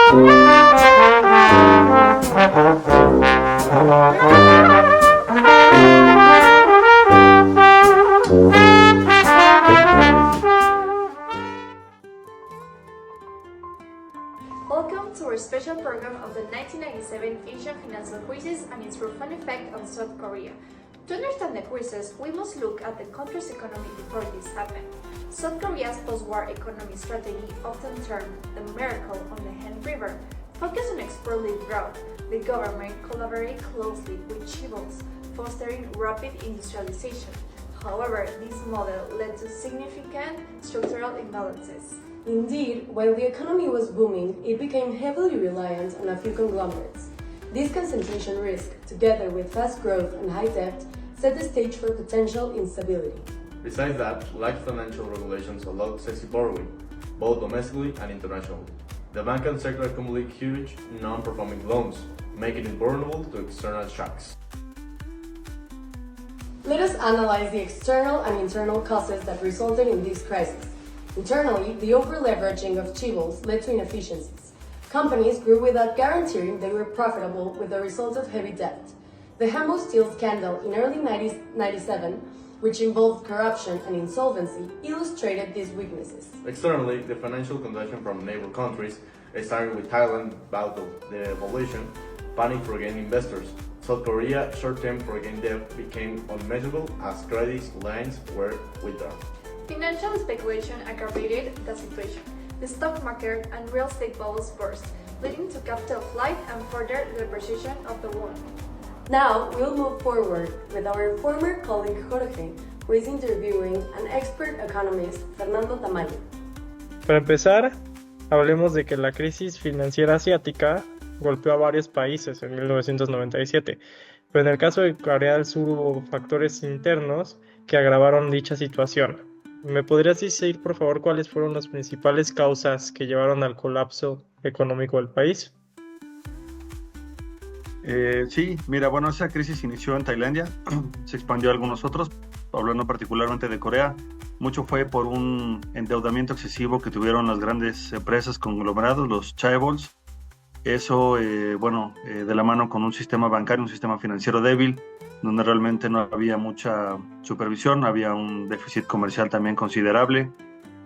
Welcome to our special program of the 1997 Asian financial crisis and its profound effect on South Korea. To understand the crisis, we must look at the country's economy before this happened. South Korea's post-war economic strategy, often termed the Miracle on the Han River, focused on export-led growth. The government collaborated closely with chaebols, fostering rapid industrialization. However, this model led to significant structural imbalances. Indeed, while the economy was booming, it became heavily reliant on a few conglomerates. This concentration risk, together with fast growth and high debt, set the stage for potential instability. Besides that, lax financial regulations allowed excessive borrowing, both domestically and internationally. The banking sector accumulated huge non-performing loans, making it vulnerable to external shocks. Let us analyze the external and internal causes that resulted in this crisis. Internally, the over-leveraging of chaebols led to inefficiencies. Companies grew without guaranteeing they were profitable with the result of heavy debt. The Hambo Steel scandal in early 1997, which involved corruption and insolvency, illustrated these weaknesses. Externally, the financial condition from neighbor countries, starting with Thailand about the devaluation, panic for gaining investors. South Korea short-term foreign debt became unmanageable as credit lines were withdrawn. Financial speculation aggravated the situation. The stock market and real estate bubbles burst, leading to capital flight and further depreciation of the won. Now, we'll move forward with our former colleague Jorge, who is interviewing an expert economist, Fernando Tamayo. Para empezar, hablemos de que la crisis financiera asiática golpeó a varios países en 1997, pero en el caso de Corea del Sur hubo factores internos que agravaron dicha situación. ¿Me podrías decir, por favor, cuáles fueron las principales causas que llevaron al colapso económico del país? Sí, mira, bueno, esa crisis inició en Tailandia, se expandió a algunos otros, hablando particularmente de Corea. Mucho fue por un endeudamiento excesivo que tuvieron las grandes empresas conglomerados, los chaebols. Eso, de la mano con un sistema bancario, un sistema financiero débil, donde realmente no había mucha supervisión, había un déficit comercial también considerable.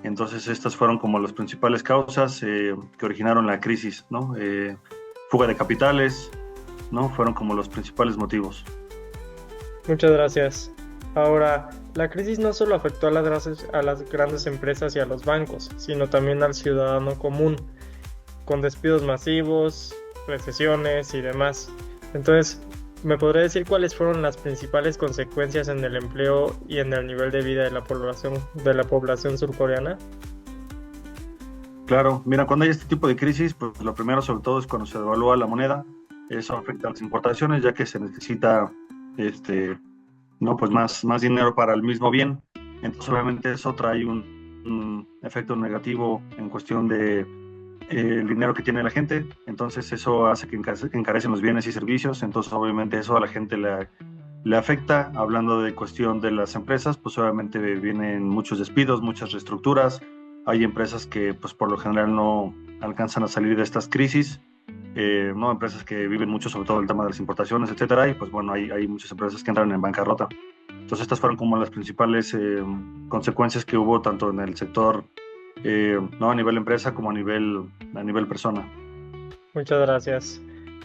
Entonces estas fueron como las principales causas que originaron la crisis, ¿no? Fuga de capitales, ¿no? Fueron como los principales motivos. Muchas gracias. Ahora, la crisis no solo afectó a las grandes empresas y a los bancos, sino también al ciudadano común, con despidos masivos, recesiones y demás. Entonces, ¿me podría decir cuáles fueron las principales consecuencias en el empleo y en el nivel de vida de la población surcoreana? Claro, mira, cuando hay este tipo de crisis, pues lo primero sobre todo es cuando se devalúa la moneda. Eso afecta a las importaciones, ya que se necesita más dinero para el mismo bien. Entonces obviamente eso trae un efecto negativo en cuestión de el dinero que tiene la gente. Entonces eso hace que encarecen los bienes y servicios. Entonces obviamente eso a la gente le afecta. Hablando de cuestión de las empresas, pues obviamente vienen muchos despidos, muchas reestructuras. Hay empresas que pues por lo general no alcanzan a salir de estas crisis. Empresas que viven mucho sobre todo el tema de las importaciones, etcétera, y pues bueno, hay muchas empresas que entran en bancarrota. Entonces estas fueron como las principales consecuencias que hubo tanto en el sector a nivel empresa como a nivel persona. Muchas gracias.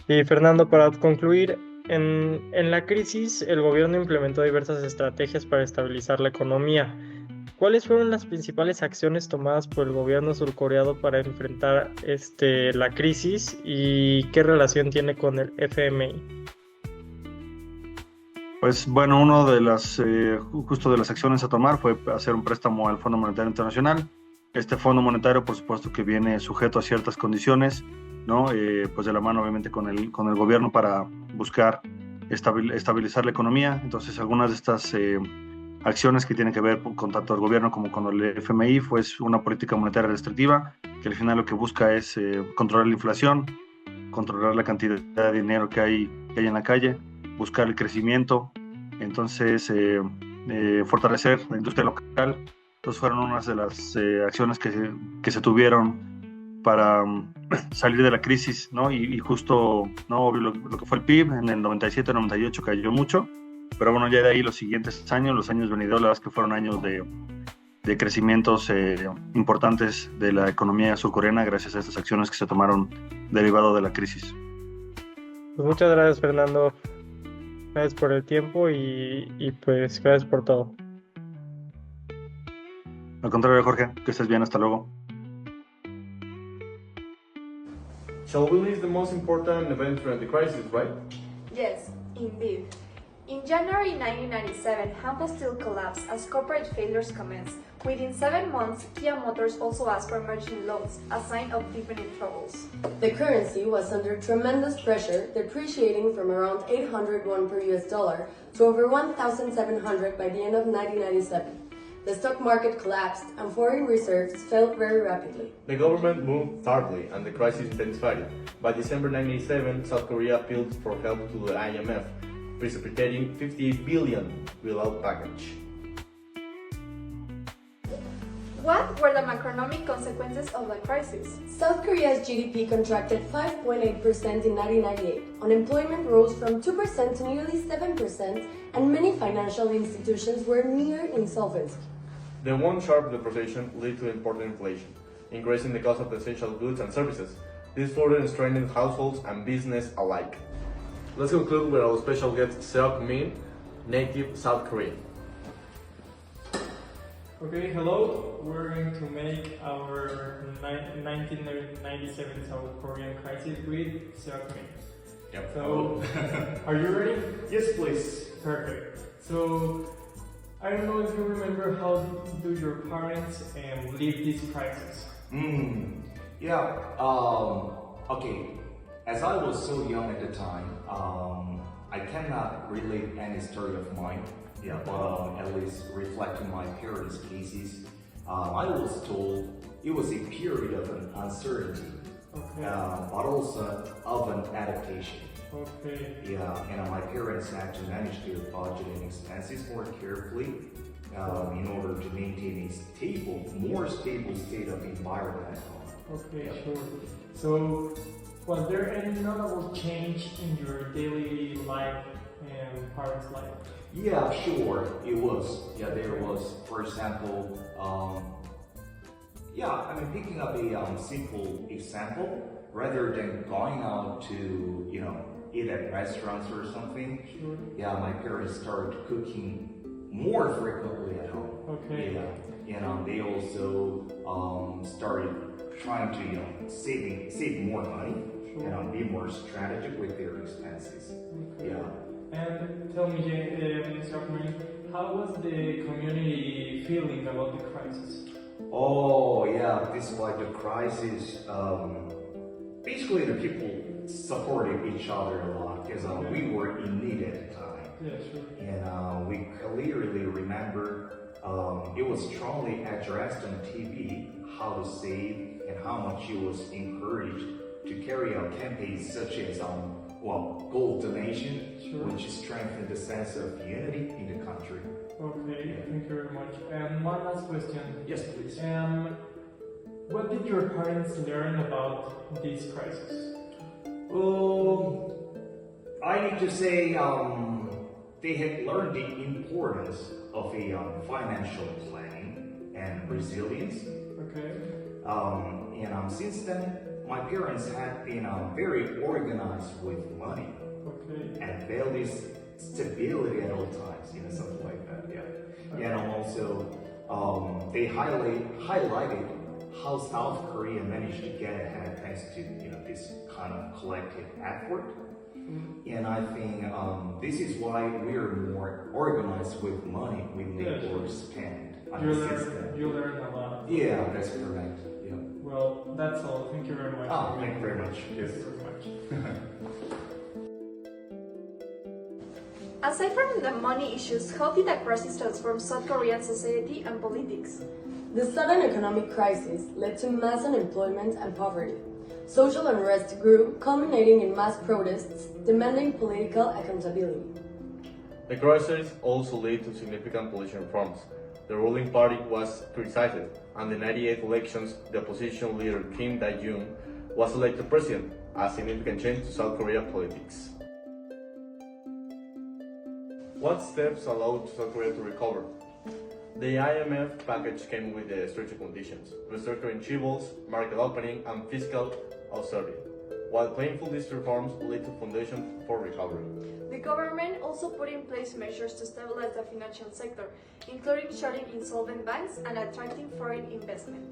Y Fernando, para concluir, en la crisis el gobierno implementó diversas estrategias para estabilizar la economía. ¿Cuáles fueron las principales acciones tomadas por el gobierno surcoreano para enfrentar la crisis y qué relación tiene con el FMI? Pues bueno, una de las acciones a tomar fue hacer un préstamo al Fondo Monetario Internacional. Este Fondo Monetario, por supuesto, que viene sujeto a ciertas condiciones, ¿no? Pues de la mano, obviamente, con el gobierno para buscar estabilizar la economía. Entonces, algunas de estas acciones que tienen que ver con tanto el gobierno como con el FMI fue una política monetaria restrictiva, que al final lo que busca es controlar la inflación, controlar la cantidad de dinero que hay en la calle, buscar el crecimiento, entonces fortalecer la industria local. Entonces fueron unas de las acciones que se tuvieron para salir de la crisis, ¿no? Y justo, ¿no? Lo que fue el PIB en el 97-98 cayó mucho, pero bueno, ya de ahí los siguientes años, los años venideros, la verdad es que fueron años de crecimientos importantes de la economía surcoreana gracias a estas acciones que se tomaron derivado de la crisis. Pues muchas gracias, Fernando. Gracias por el tiempo y pues gracias por todo. Al contrario, Jorge, que estés bien, hasta luego. Shall we list the most important events during the crisis, right? Yes, indeed. In January 1997, Hanwha Steel collapsed as corporate failures commenced. Within 7 months, Kia Motors also asked for margin loans, a sign of deepening troubles. The currency was under tremendous pressure, depreciating from around 800 won per US dollar to over 1,700 by the end of 1997. The stock market collapsed and foreign reserves fell very rapidly. The government moved thirdly and the crisis intensified. By December 1997, South Korea appealed for help to the IMF, precipitating 58 billion bailout package. What were the macroeconomic consequences of the crisis? South Korea's GDP contracted 5.8% in 1998. Unemployment rose from 2% to nearly 7%, and many financial institutions were near insolvency. The one sharp depreciation led to important inflation, increasing the cost of essential goods and services. This further strained households and business alike. Let's conclude with our special guest, Seok Min, native South Korean. Okay, hello. We're going to make our 1997 South Korean crisis with Seok Min. Yep. So, are you ready? Yes, please. Perfect. So, I don't know if you remember how do your parents live this crisis. Yeah. Okay. As I was so young at the time, I cannot relate any story of mine. Yeah, but at least reflecting my parents' cases, I was told it was a period of an uncertainty, but also of an adaptation. Okay. Yeah, and my parents had to manage their budget and expenses more carefully in order to maintain a more stable state of environment at home. Okay, Yeah. sure. So, was there any notable change in your daily life and parents' life? Yeah, sure, it was. Yeah, there was. For example, picking up a simple example, rather than going out to, eat at restaurants or something. Sure. Yeah, my parents started cooking more frequently at home. Okay. Yeah, they also started trying to, save more money. Sure. Be more strategic with their expenses. Okay. Yeah. And tell me, Seok Min, how was the community feeling about the crisis? Oh yeah, despite the crisis, basically the people supported each other a lot because we were in need at the time. Yeah, sure. And we clearly remember it was strongly addressed on TV how to save and how much it was encouraged to carry out campaigns such as gold donation, Sure. which strengthened the sense of unity in the country. Okay, thank you very much. And one last question. Yes, please. What did your parents learn about this crisis? I need to say they had learned the importance of a financial planning and resilience. Okay. And since then, my parents have been very organized with money Okay. and values stability at all times, something like that. Yeah. And also, they highlighted how South Korea managed to get ahead thanks to this kind of collective effort. And I think this is why we're more organized with money we need or spend on the system. You learn a lot. Yeah, that's correct. Yeah. Well, that's all. Thank you very much. Thank you very much. Thank you very much. Aside from the money issues, how did the crisis transform South Korean society and politics? The sudden economic crisis led to mass unemployment and poverty. Social unrest grew, culminating in mass protests demanding political accountability. The crisis also led to significant police reforms. The ruling party was criticized, and in the 1998 elections, the opposition leader Kim Dae-jung was elected president, a significant change to South Korea politics. What steps allowed South Korea to recover? The IMF package came with stricter conditions, restructuring chaebols, market opening, and fiscal austerity. While painful, these reforms laid the foundation for recovery. The government also put in place measures to stabilize the financial sector, including shutting insolvent banks and attracting foreign investment.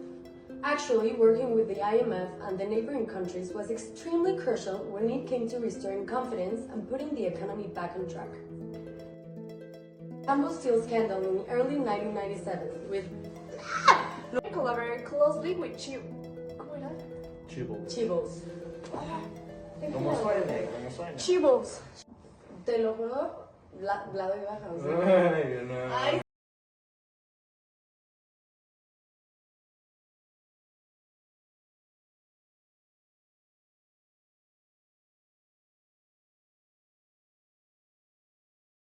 Actually, working with the IMF and the neighboring countries was extremely crucial when it came to restoring confidence and putting the economy back on track. Campbell Steel scandal in early 1997 with Collaborated closely with Chibos. ¿Cómo suena? Chibos. Te lo juro, la doy baja. O sea. Ay, no. Ay,